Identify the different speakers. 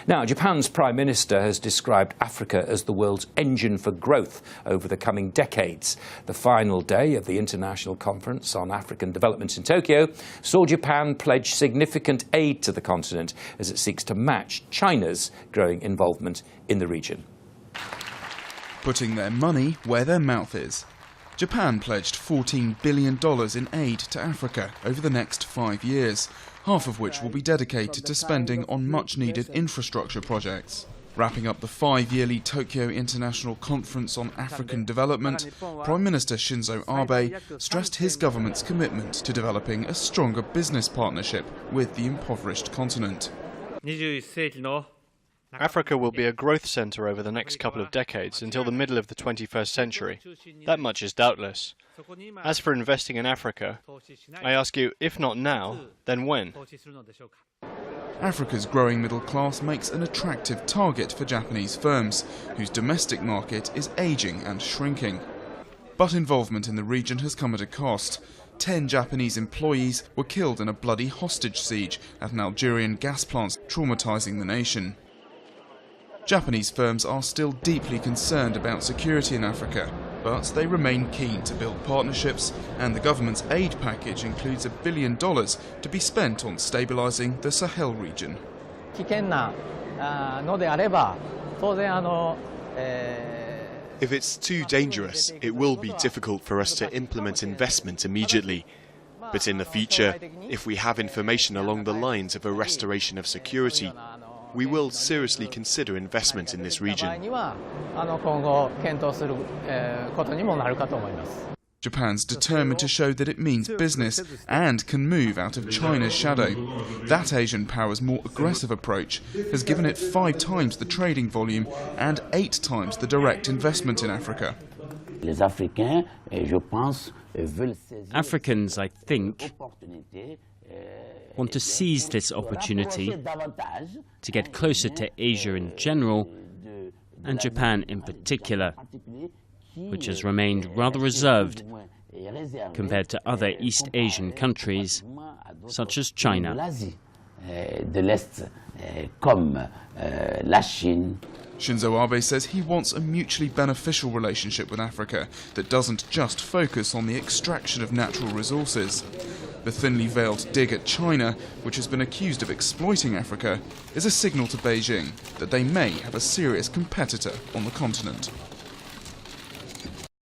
Speaker 1: Now, Japan's Prime Minister has described Africa as the world's engine for growth over the coming decades. The final day of the International Conference on African Development in Tokyo saw Japan pledge significant aid to the continent as it seeks to match China's growing involvement in the region.
Speaker 2: Putting their money where their mouth is. Japan pledged $14 billion in aid to Africa over the next 5 years, half of which will be dedicated to spending on much-needed infrastructure projects. Wrapping up the 5-yearly Tokyo International Conference on African Development, Prime Minister Shinzo Abe stressed his government's commitment to developing a stronger business partnership with the impoverished continent.
Speaker 3: Africa will be a growth centre over the next couple of decades until the middle of the 21st century. That much is doubtless. As for investing in Africa, I ask you, if not now, then when?
Speaker 2: Africa's growing middle class makes an attractive target for Japanese firms, whose domestic market is ageing and shrinking. But involvement in the region has come at a cost. 10 Japanese employees were killed in a bloody hostage siege at an Algerian gas plant, traumatizing the nation. Japanese firms are still deeply concerned about security in Africa, but they remain keen to build partnerships, and the government's aid package includes $1 billion to be spent on stabilizing the Sahel region.
Speaker 4: If it's too dangerous, it will be difficult for us to implement investment immediately. But in the future, if we have information along the lines of a restoration of security, we will seriously consider investment in this region.
Speaker 2: Japan's determined to show that it means business and can move out of China's shadow. That Asian power's more aggressive approach has given it 5 times the trading volume and 8 times the direct investment in Africa.
Speaker 5: Africans, I think, want to seize this opportunity to get closer to Asia in general, and Japan in particular, which has remained rather reserved compared to other East Asian countries, such as China.
Speaker 2: Shinzo Abe says he wants a mutually beneficial relationship with Africa that doesn't just focus on the extraction of natural resources. The thinly veiled dig at China, which has been accused of exploiting Africa, is a signal to Beijing that they may have a serious competitor on the continent.